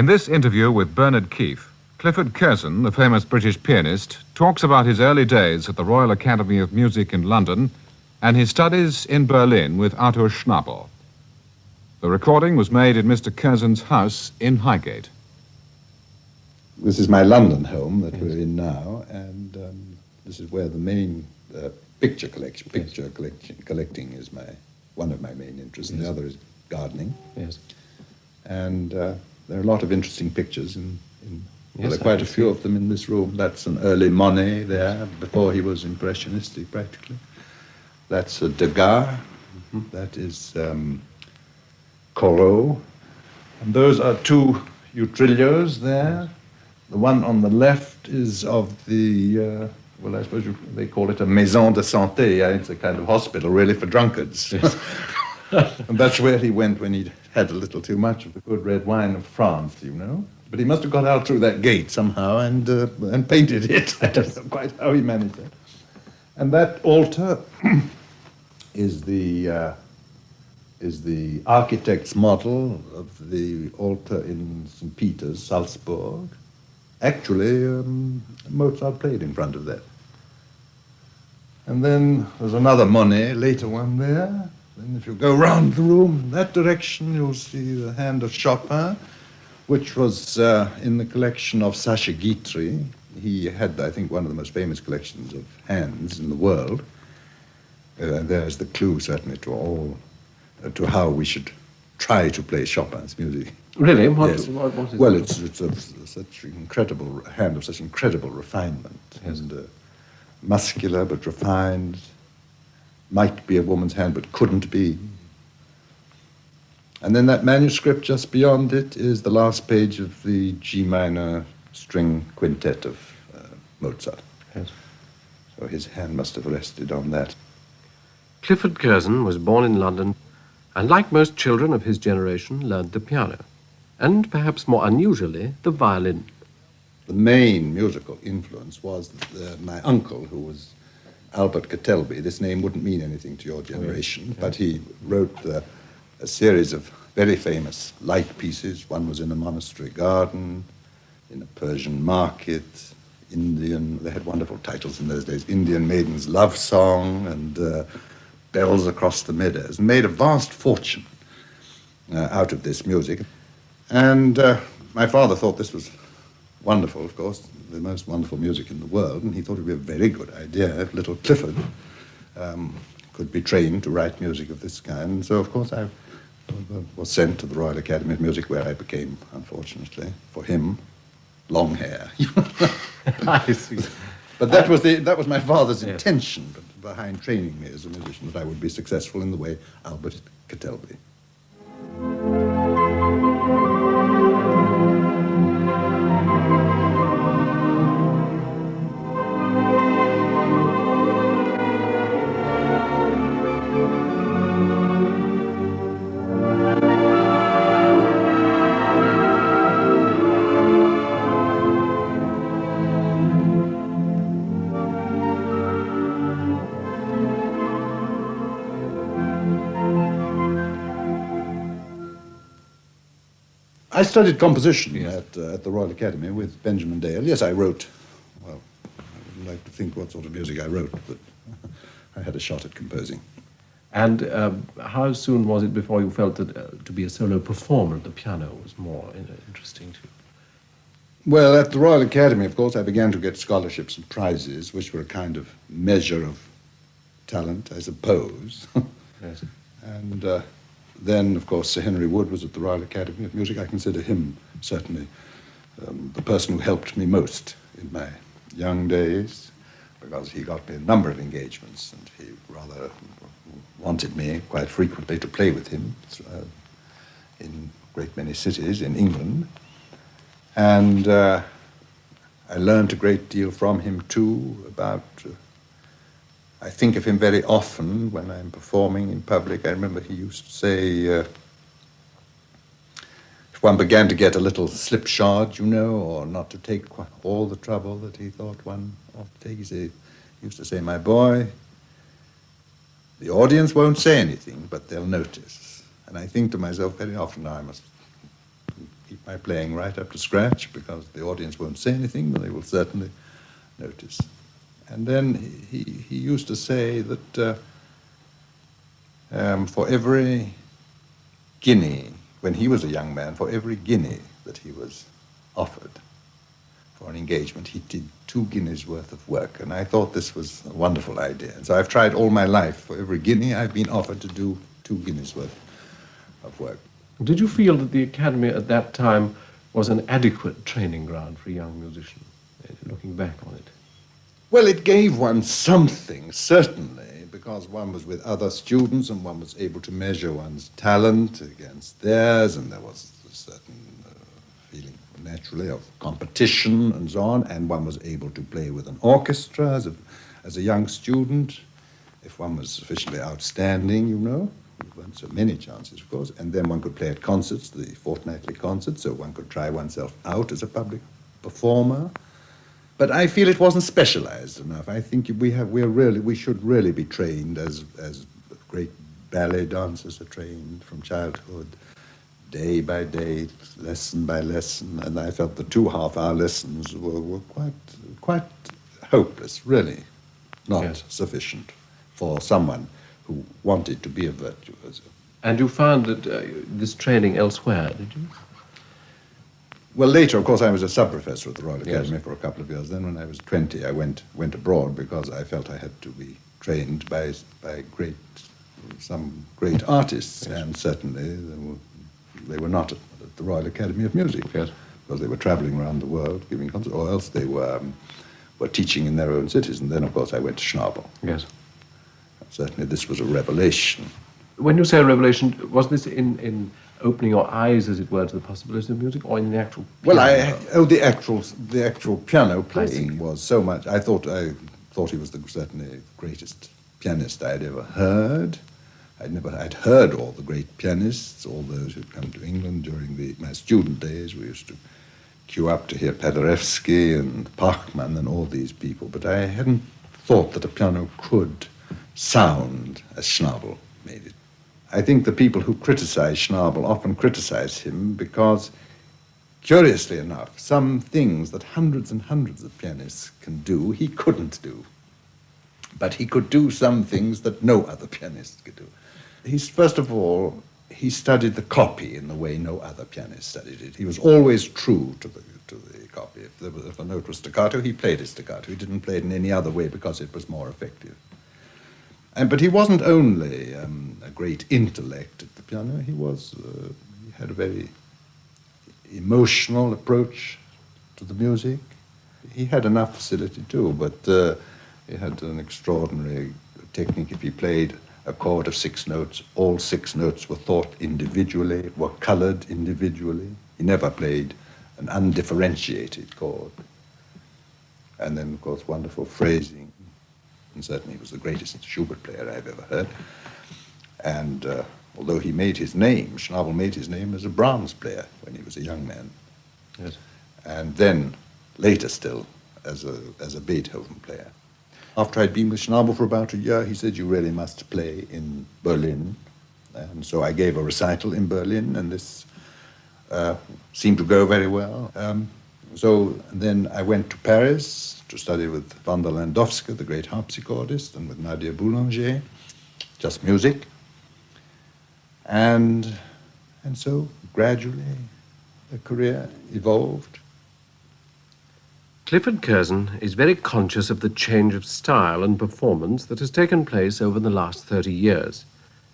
In this interview with Bernard Keeffe, Clifford Curzon, the famous British pianist, talks about his early days at the Royal Academy of Music in London and his studies in Berlin with Arthur Schnabel. The recording was made in Mr. Curzon's house in Highgate. This is my London home that we're in now, and this is where the main picture collecting is one of my main interests, and the other is gardening. Yes. And there are a lot of interesting pictures Yes, there are quite a few of them in this room. That's an early Monet there, before he was impressionistic practically. That's a Degas. Mm-hmm. That is Corot. And those are two Utrillos there. The one on the left is of the, well, I suppose they call it a maison de santé. It's a kind of hospital, really, for drunkards. Yes. And that's where he went when he'd had a little too much of the good red wine of France, you know. But he must have got out through that gate somehow and painted it. I don't know quite how he managed that. And that altar is the architect's model of the altar in St. Peter's, Salzburg. Actually, Mozart played in front of that. And then there's another Monet, later one there. Then if you go round the room in that direction, you'll see the hand of Chopin, which was in the collection of Sacha Guitry. He had, I think, one of the most famous collections of hands in the world. There's the clue, certainly, to how we should try to play Chopin's music. Really? Yes. What is well, it? it's of such incredible hand of such incredible refinement, yes. And muscular but refined. Might be a woman's hand, but couldn't be. And then that manuscript just beyond it is the last page of the G minor string quintet of Mozart. Yes. So his hand must have rested on that. Clifford Curzon was born in London and, like most children of his generation, learned the piano and, perhaps more unusually, the violin. The main musical influence was my uncle, who was Albert Catelby. This name wouldn't mean anything to your generation, yes. But he wrote a series of very famous light pieces. One was in a monastery garden, in a Persian market, Indian, they had wonderful titles in those days, Indian Maiden's Love Song, and Bells Across the Meadows, and made a vast fortune out of this music. And my father thought this was wonderful, of course, the most wonderful music in the world, and he thought it would be a very good idea if little Clifford could be trained to write music of this kind. And so, of course, I was sent to the Royal Academy of Music, where I became, unfortunately, for him, long hair. I see. But that was my father's intention behind training me as a musician, that I would be successful in the way Albert Catelby. I studied composition at the Royal Academy with Benjamin Dale. Yes, I wrote, well, I wouldn't like to think what sort of music I wrote, but I had a shot at composing. And how soon was it before you felt that to be a solo performer at the piano was more interesting to you? Well, at the Royal Academy, of course, I began to get scholarships and prizes, which were a kind of measure of talent, I suppose. Yes. And then, of course, Sir Henry Wood was at the Royal Academy of Music. I consider him certainly the person who helped me most in my young days, because he got me a number of engagements, and he rather wanted me quite frequently to play with him in a great many cities in England. And I learned a great deal from him, too, about... I think of him very often when I'm performing in public. I remember he used to say, if one began to get a little slipshod, you know, or not to take all the trouble that he thought one ought to take, he used to say, "My boy, the audience won't say anything, but they'll notice." And I think to myself very often, now I must keep my playing right up to scratch, because the audience won't say anything, but they will certainly notice. And then he used to say that for every guinea, when he was a young man, for every guinea that he was offered for an engagement, he did 2 guineas worth of work. And I thought this was a wonderful idea. And so I've tried all my life. For every guinea, I've been offered to do 2 guineas worth of work. Did you feel that the Academy at that time was an adequate training ground for a young musician, looking back on it? Well, it gave one something, certainly, because one was with other students and one was able to measure one's talent against theirs, and there was a certain feeling, naturally, of competition and so on, and one was able to play with an orchestra as a young student, if one was sufficiently outstanding, you know. There weren't so many chances, of course, and then one could play at concerts, the fortnightly concerts, so one could try oneself out as a public performer. But I feel it wasn't specialized enough. I think we should really be trained as great ballet dancers are trained from childhood, day by day, lesson by lesson. And I felt the 2 half-hour lessons were quite hopeless, really, not sufficient for someone who wanted to be a virtuoso. And you found that this training elsewhere, did you? Well, later, of course, I was a sub-professor at the Royal Academy for a couple of years. Then when I was 20, I went abroad because I felt I had to be trained by some great artists, and certainly they were not at the Royal Academy of Music, because they were traveling around the world giving concerts, or else they were teaching in their own cities. And then, of course, I went to Schnabel. Yes. Certainly this was a revelation. When you say a revelation, was this in opening your eyes, as it were, to the possibility of music, or in the actual piano? Well, the actual piano playing was so much. I thought he was certainly the greatest pianist I'd ever heard. I'd heard all the great pianists, all those who'd come to England during my student days. We used to queue up to hear Paderewski and Bachmann and all these people, but I hadn't thought that a piano could sound as Schnabel made it. I think the people who criticize Schnabel often criticize him because, curiously enough, some things that hundreds and hundreds of pianists can do, he couldn't do. But he could do some things that no other pianist could do. First of all, he studied the copy in the way no other pianist studied it. He was always true to the copy. If a note was staccato, he played it staccato. He didn't play it in any other way because it was more effective. But he wasn't only a great intellect at the piano. He had a very emotional approach to the music. He had enough facility too, but he had an extraordinary technique. If he played a chord of 6 notes, all 6 notes were thought individually, were colored individually. He never played an undifferentiated chord. And then, of course, wonderful phrasing. And certainly he was the greatest Schubert player I've ever heard. And although he made his name, Schnabel made his name as a Brahms player when he was a young man. Yes. And then, later still, as a Beethoven player. After I'd been with Schnabel for about a year, he said, "You really must play in Berlin." And so I gave a recital in Berlin, and this seemed to go very well. So then I went to Paris to study with Wanda Landowska, the great harpsichordist, and with Nadia Boulanger, just music. And so gradually the career evolved. Clifford Curzon is very conscious of the change of style and performance that has taken place over the last 30 years,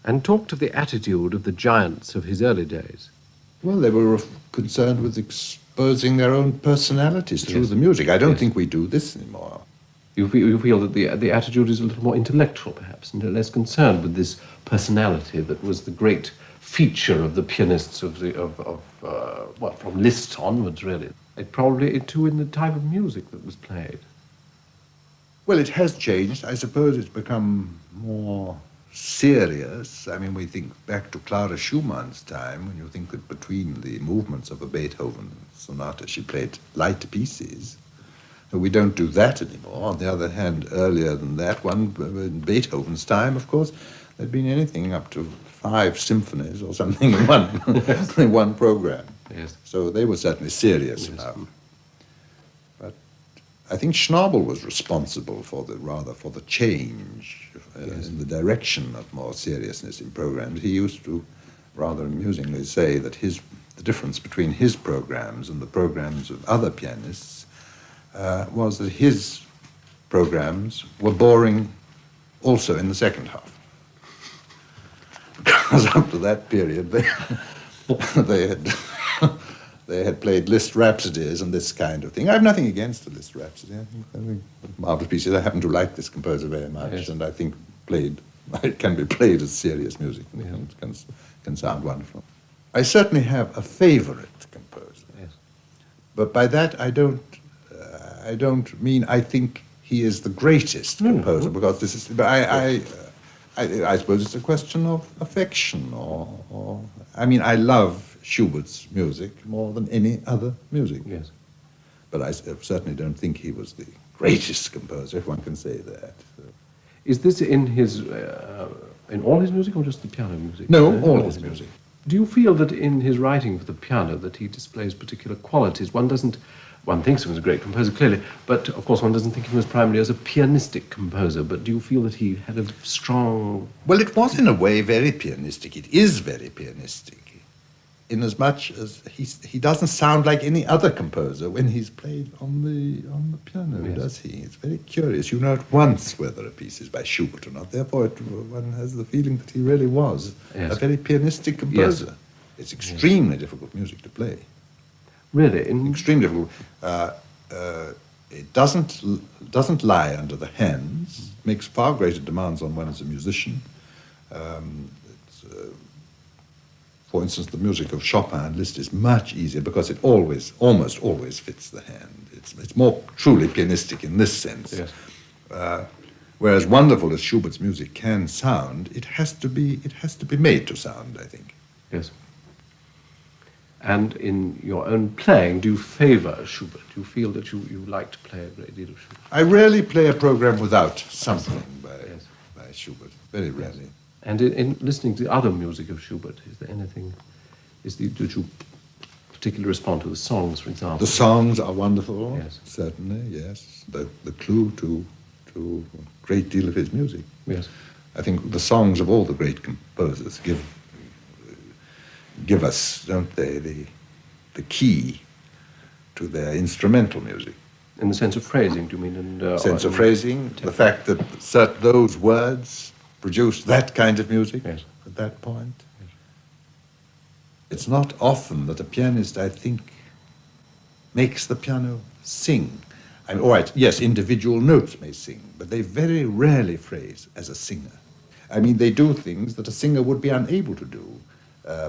and talked of the attitude of the giants of his early days. Well, they were concerned with exposing their own personalities through the music. I don't think we do this anymore. You feel that the attitude is a little more intellectual, perhaps, and less concerned with this personality that was the great feature of the pianists from Liszt onwards, really. It probably, too, in the type of music that was played. Well, it has changed. I suppose it's become more serious. I mean, we think back to Clara Schumann's time, when you think that between the movements of a Beethoven sonata, she played light pieces. So we don't do that anymore. On the other hand, earlier than that, in Beethoven's time, of course, there'd been anything up to 5 symphonies or something in one program. Yes. So they were certainly serious enough. But I think Schnabel was responsible for the change in the direction of more seriousness in programs. He used to rather amusingly say that the difference between his programs and the programs of other pianists was that his programs were boring also in the second half. Because up to that period, they had played Liszt rhapsodies and this kind of thing. I have nothing against the Liszt rhapsody. I think marvelous pieces. I happen to like this composer very much, and I think it can be played as serious music. And it can sound wonderful. I certainly have a favorite composer, but by that I don't mean I think he is the greatest composer, because this is. But I suppose it's a question of affection, or I mean, I love Schubert's music more than any other music. Yes. But I certainly don't think he was the greatest composer, if one can say that. So. Is this in his in all his music or just the piano music? No, all his music. Do you feel that in his writing for the piano that he displays particular qualities? One thinks of him as a great composer, clearly, but of course one doesn't think of him as primarily as a pianistic composer. But do you feel that he had a strong... Well, it was in a way very pianistic. It is very pianistic, inasmuch as he doesn't sound like any other composer when he's played on the piano, does he? It's very curious. You know at once whether a piece is by Schubert or not. Therefore, one has the feeling that he really was a very pianistic composer. Yes. It's extremely difficult music to play. Really? Extremely difficult. It doesn't lie under the hands. It makes far greater demands on one as a musician. For instance, the music of Chopin and Liszt is much easier because it almost always fits the hand. It's more truly pianistic in this sense. Yes. Whereas wonderful as Schubert's music can sound, it has to be made to sound, I think. Yes. And in your own playing, do you favor Schubert? Do you feel that you like to play a great deal of Schubert? I rarely play a program without something by Schubert, very rarely. And in listening to the other music of Schubert, is there anything, did you particularly respond to the songs, for example? The songs are wonderful, yes. Certainly, yes. The clue to a great deal of his music. Yes. I think the songs of all the great composers give us, don't they, the key to their instrumental music. In the sense of phrasing, do you mean? Sense of phrasing, the fact that those words produce that kind of music at that point. Yes. It's not often that a pianist, I think, makes the piano sing. I mean, all right, yes, individual notes may sing, but they very rarely phrase as a singer. I mean, they do things that a singer would be unable to do.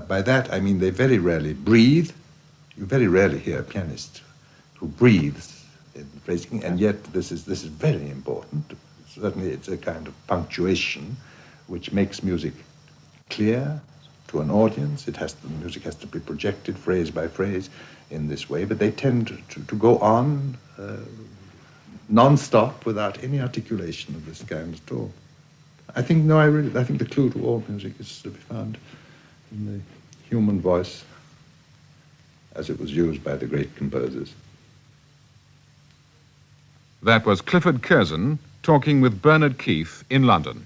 By that, I mean they very rarely breathe. You very rarely hear a pianist who breathes in phrasing, and yet this is very important. Certainly, it's a kind of punctuation which makes music clear to an audience. The music has to be projected phrase by phrase in this way, but they tend to go on non-stop without any articulation of this kind at all. I think the clue to all music is to be found in the human voice as it was used by the great composers. That was Clifford Curzon talking with Bernard Keeffe in London.